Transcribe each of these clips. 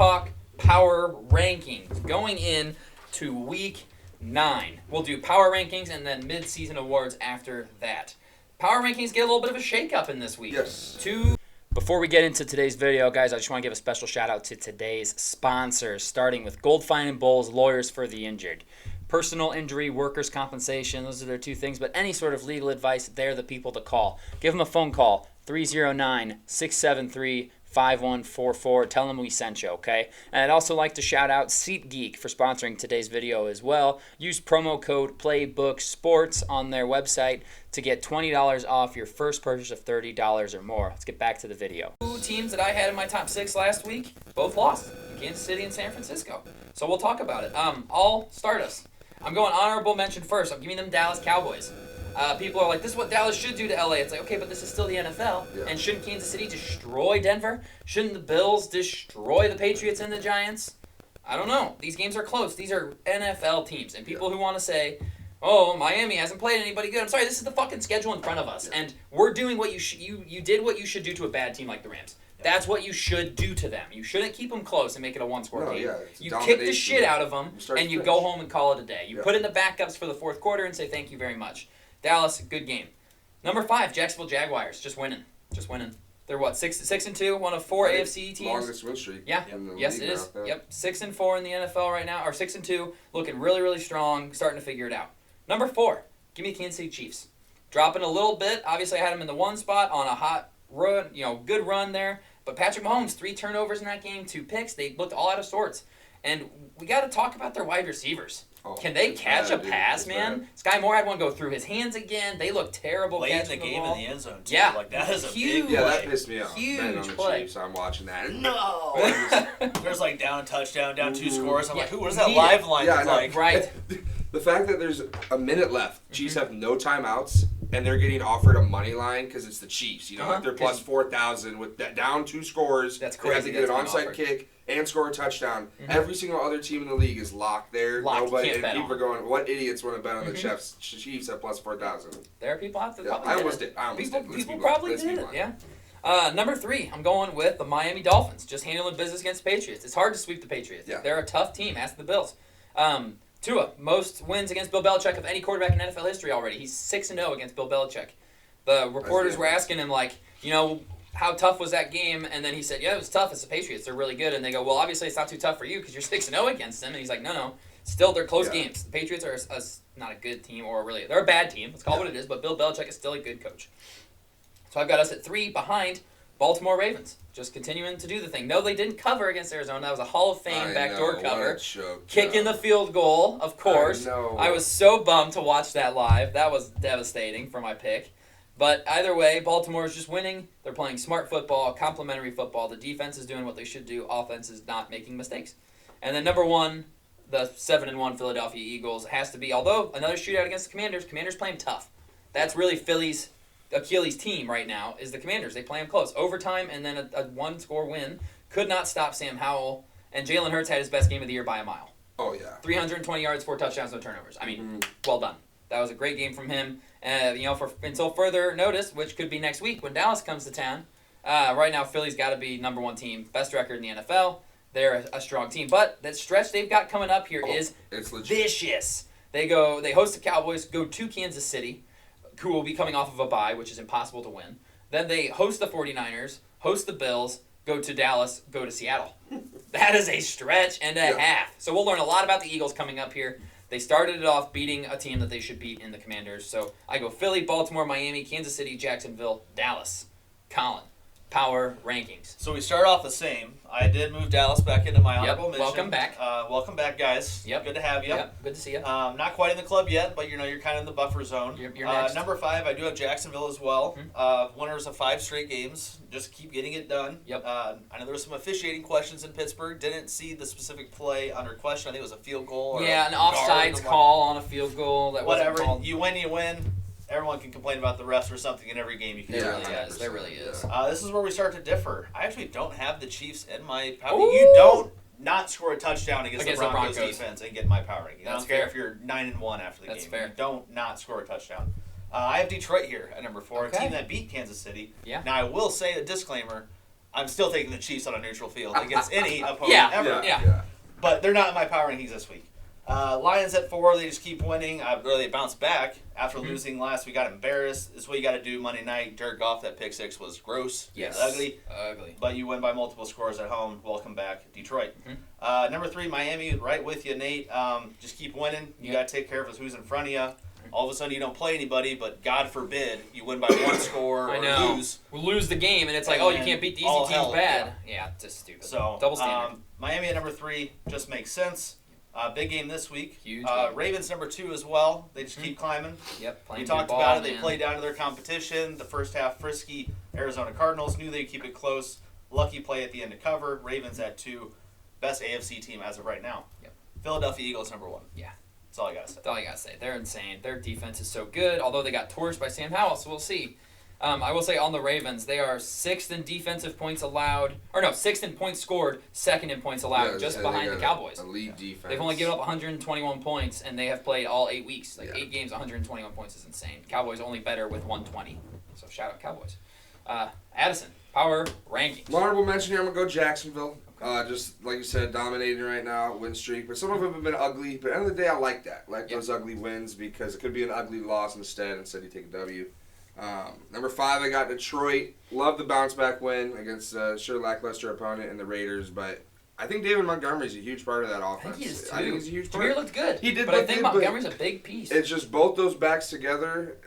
talk power rankings going in to week 9. We'll do power rankings and then mid-season awards after that. Power rankings get a little bit of a shake-up in this week. Yes. Before we get into today's video, guys, I just want to give a special shout-out to today's sponsors, starting with Gold Fine and Bowles, Lawyers for the Injured. Personal injury, workers' compensation, those are their two things, but any sort of legal advice, they're the people to call. Give them a phone call, 309-673-5144. Tell them we sent you, okay? And I'd also like to shout out SeatGeek for sponsoring today's video as well. Use promo code PLAYBOOKSPORTS on their website to get $20 off your first purchase of $30 or more. Let's get back to the video. Two teams that I had in my top 6 last week, both lost. Kansas City and San Francisco. So we'll talk about it. I'll start us. I'm going honorable mention first. I'm giving them Dallas Cowboys. People are like, this is what Dallas should do to LA. It's like, okay, but this is still the NFL. Yeah. And shouldn't Kansas City destroy Denver? Shouldn't the Bills destroy the Patriots and the Giants? I don't know. These games are close. These are NFL teams. And people who want to say, oh, Miami hasn't played anybody good. I'm sorry, this is the fucking schedule in front of us. And we're doing what you did what you should do to a bad team like the Rams. That's what you should do to them. You shouldn't keep them close and make it a one-score game. Yeah, you kick the shit out of them, and you go home and call it a day. You put in the backups for the fourth quarter and say thank you very much. Dallas, good game. Number 5, Jacksonville Jaguars, just winning. They're what, 6-2, one of 4 AFC teams. Longest win streak. Yeah, yes it is. Yep, 6-4 in the NFL right now, or 6-2, looking really, really strong, starting to figure it out. Number 4, give me the Kansas City Chiefs. Dropping a little bit. Obviously, I had them in the 1 spot on a hot run, good run there. But Patrick Mahomes, 3 turnovers in that game, 2 picks. They looked all out of sorts. And we got to talk about their wide receivers. Oh, can they catch a pass, man? Sky Moore had one go through his hands again. They look terrible late catching in the game ball. in the end zone, too. Yeah. Like, that is a huge big play. play. Yeah, that pissed me off. Huge on the play. Chiefs, I'm watching that. No! There's like down a touchdown, down 2 scores. I'm like, what does that live line look like? Right. The fact that there's a minute left, Chiefs have no timeouts, and they're getting offered a money line because it's the Chiefs. Like they're plus 4,000 with that down 2 scores. That's crazy. They have to get an onside offered. kick and score a touchdown. Every single other team in the league is locked there. Nobody, and people are going, what idiots want to bet on the Chiefs at plus 4,000? There are people out there. I almost did. People probably did it. Yeah. Number 3, I'm going with the Miami Dolphins. Just handling business against the Patriots. It's hard to sweep the Patriots. Yeah. They're a tough team. Ask the Bills. Tua, most wins against Bill Belichick of any quarterback in NFL history already. He's 6-0 against Bill Belichick. The reporters were asking him, like, how tough was that game? And then he said, yeah, it was tough. It's the Patriots. They're really good. And they go, well, obviously it's not too tough for you because you're 6-0 against them. And he's like, no. Still, they're close games. The Patriots are not a good team, or really, they're a bad team. Let's call it what it is. But Bill Belichick is still a good coach. So I've got us at 3 behind Baltimore Ravens. Just continuing to do the thing. No, they didn't cover against Arizona. That was a Hall of Fame backdoor cover. Kicking the field goal, of course. I was so bummed to watch that live. That was devastating for my pick. But either way, Baltimore is just winning. They're playing smart football, complimentary football. The defense is doing what they should do. Offense is not making mistakes. And then number 1, the 7-1 Philadelphia Eagles has to be, although another shootout against the Commanders. Commanders playing tough. That's really Philly's Achilles team right now is the Commanders. They play them close. Overtime and then a 1-score win could not stop Sam Howell. And Jalen Hurts had his best game of the year by a mile. Oh, yeah. 320 yards, 4 touchdowns, no turnovers. I mean, well done. That was a great game from him. Until further notice, which could be next week when Dallas comes to town. Right now, Philly's got to be number 1 team, best record in the NFL. They're a strong team. But that stretch they've got coming up here is vicious. They host the Cowboys, go to Kansas City, who will be coming off of a bye, which is impossible to win. Then they host the 49ers, host the Bills, go to Dallas, go to Seattle. That is a stretch and a half. So we'll learn a lot about the Eagles coming up here. They started it off beating a team that they should beat in the Commanders. So I go Philly, Baltimore, Miami, Kansas City, Jacksonville, Dallas. Colin, power rankings. So we start off the same. I did move Dallas back into my honorable mention. Welcome back. Welcome back, guys. Yep. Good to have you. Yep. Good to see you. Not quite in the club yet, but you're kind of in the buffer zone. You're next. Number 5, I do have Jacksonville as well. Winners of 5 straight games. Just keep getting it done. Yep. I know there were some officiating questions in Pittsburgh. Didn't see the specific play under question. I think it was a field goal. Or an offsides call on a field goal. That whatever. Wasn't called. You win. Everyone can complain about the refs or something in every game. You can. There really is. This is where we start to differ. I actually don't have the Chiefs in my power. You don't not score a touchdown against the Broncos defense and get my power ranking. I don't care if you're 9-1 after the game. That's fair. You don't not score a touchdown. I have Detroit here at number 4, a team that beat Kansas City. Yeah. Now I will say a disclaimer. I'm still taking the Chiefs on a neutral field against any opponent ever. Yeah. But they're not in my power rankings this week. Lions at 4, they just keep winning. They bounced back after losing last week. Got embarrassed. This is what you got to do Monday night. Jared Goff, that pick 6 was gross. Yes. Ugly. But you win by multiple scores at home. Welcome back, Detroit. Number 3, Miami, right with you, Nate. Just keep winning. You got to take care of who's in front of you. All of a sudden, you don't play anybody, but God forbid you win by 1 score or lose. We lose the game, and it's like, you can't beat the easy teams bad. Yeah, just stupid. So, double standard. Miami at number 3 just makes sense. Big game this week. Huge Ravens number 2 as well. They just keep climbing. Yep, we talked about it. They played down to their competition. The first half frisky. Arizona Cardinals knew they'd keep it close. Lucky play at the end to cover. Ravens at 2. Best AFC team as of right now. Yep. Philadelphia Eagles number 1. Yeah. That's all I got to say. That's all you got to say. They're insane. Their defense is so good, although they got torched by Sam Howell, so we'll see. I will say on the Ravens, they are 6th in defensive points allowed. Or no, 6th in points scored, 2nd in points allowed, just behind the Cowboys. Elite defense. They've only given up 121 points, and they have played all 8 weeks. 8 games, 121 points is insane. Cowboys only better with 120. So shout out Cowboys. Addison, power rankings. Honorable mention here, I'm going to go Jacksonville. Just like you said, dominating right now, win streak. But some of them have been ugly. But at the end of the day, I like that. Those ugly wins because it could be an ugly loss instead you take a W. Number 5, I got Detroit. Love the bounce back win against a lackluster opponent in the Raiders. But I think David Montgomery's a huge part of that offense. I think he is too. I think he's a huge part. Jameer looked good. He did but look I think good, Montgomery's a big piece. It's just both those backs together,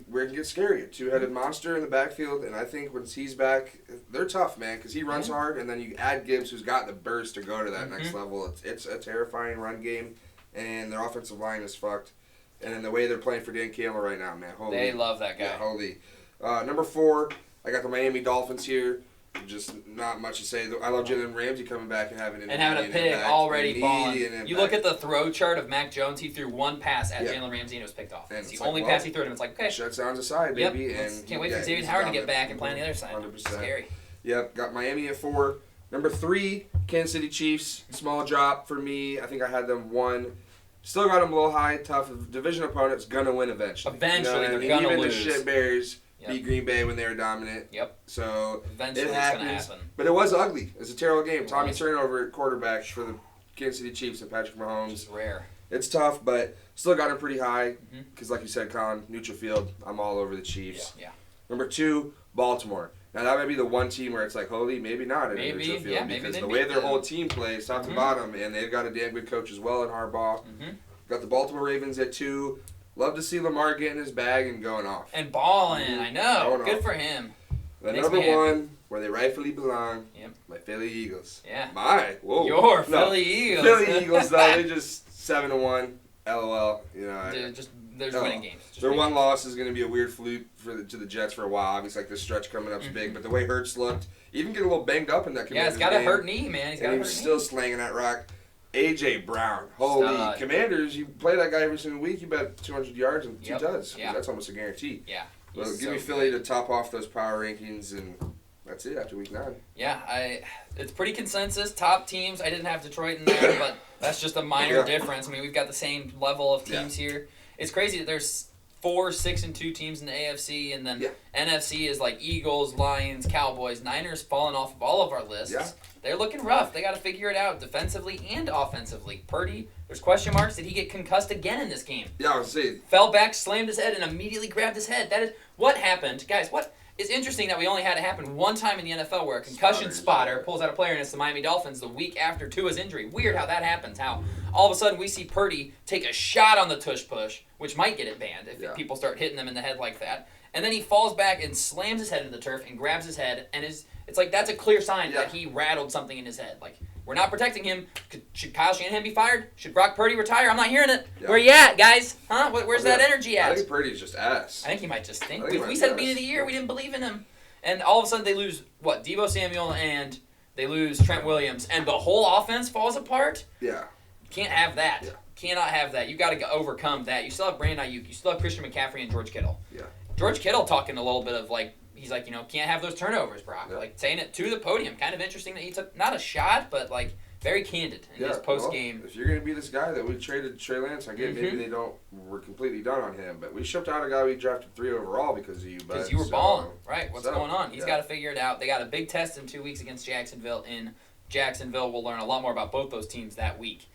where it can get scary. A two-headed monster in the backfield, and I think once he's back, they're tough, man, because he runs hard, and then you add Gibbs, who's got the burst to go to that next level. It's a terrifying run game, and their offensive line is fucked. And then the way they're playing for Dan Campbell right now, man, holy. They love that guy. Yeah, holy. Number 4, I got the Miami Dolphins here. Just not much to say. I love Jalen Ramsey coming back and having a pick already balling. You look at the throw chart of Mac Jones. He threw 1 pass at Jalen Ramsey and it was picked off. It's the only pass he threw, and it's like, okay. Shutdowns aside, baby. And can't wait for Xavier Howard to get back and play on the other side. 100%. Scary. Yep, got Miami at 4. Number 3, Kansas City Chiefs. Small drop for me. I think I had them 1. Still got them a little high. Tough division opponents. Gonna win eventually. Eventually, they're gonna Even lose. the shit Bears beat Green Bay when they were dominant. Yep. So eventually it happens. happens. It's gonna happen. But it was ugly. It was a terrible game. Tommy turnover at quarterback for the Kansas City Chiefs and Patrick Mahomes. It's rare. It's tough, but still got them pretty high. Because like you said, Colin, neutral field. I'm all over the Chiefs. Yeah. Number 2, Baltimore. Now that might be the one team where it's like, holy, maybe not in a neutral field because the way their whole team plays, top to bottom, and they've got a damn good coach as well in Harbaugh. Got the Baltimore Ravens at 2. Love to see Lamar getting his bag and going off. And balling, I know. Good for him. The number 1, where they rightfully belong, my Philly Eagles. Yeah. Whoa. Philly Eagles. Philly Eagles, though, they're just 7-1. LOL. You know, they're winning games. Their one loss is going to be a weird fluke to the Jets for a while. Obviously, like this stretch coming up is big, but the way Hurts looked, even getting a little banged up in that Commanders he's got a hurt game, knee, man. He was still slanging that rock. A.J. Brown. Holy Commanders, you play that guy every single week, you bet 200 yards and 2 touchdowns. Yeah. That's almost a guarantee. Yeah. Well, give me Philly to top off those power rankings, and that's it after week 9. Yeah, it's pretty consensus. Top teams, I didn't have Detroit in there, but that's just a minor difference. I mean, we've got the same level of teams here. It's crazy that there's 4 6-2 teams in the AFC, and then NFC is like Eagles, Lions, Cowboys. Niners falling off of all of our lists. Yeah. They're looking rough. They got to figure it out defensively and offensively. Purdy, there's question marks. Did he get concussed again in this game? Yeah, I was saying. Fell back, slammed his head, and immediately grabbed his head. That is what happened. Guys, what? It's interesting that we only had it happen one time in the NFL where a concussion spotter pulls out a player against the Miami Dolphins the week after Tua's injury. Weird how that happens. How all of a sudden we see Purdy take a shot on the tush push, which might get it banned if people start hitting them in the head like that. And then he falls back and slams his head into the turf and grabs his head. And it's like that's a clear sign that he rattled something in his head. Like, we're not protecting him. Should Kyle Shanahan be fired? Should Brock Purdy retire? I'm not hearing it. Where you at, guys? Huh? Where's that energy at? I think Purdy's just ass. I think he might just stink. We said at the beginning of the year we didn't believe in him. And all of a sudden they lose, Deebo Samuel and they lose Trent Williams. And the whole offense falls apart? Yeah. Can't have that. Yeah. Cannot have that. You got to overcome that. You still have Brandon Ayuk. You still have Christian McCaffrey and George Kittle. Yeah. George Kittle talking a little bit of he's like, can't have those turnovers, Brock. Yeah. Like saying it to the podium. Kind of interesting that he took not a shot, but very candid in his post game. If you're gonna be this guy that we traded Trey Lance, I get maybe we're completely done on him, but we shipped out a guy we drafted 3 overall because of you. Because you were balling, right? What's going on? He's got to figure it out. They got a big test in 2 weeks against Jacksonville in Jacksonville. We'll learn a lot more about both those teams that week.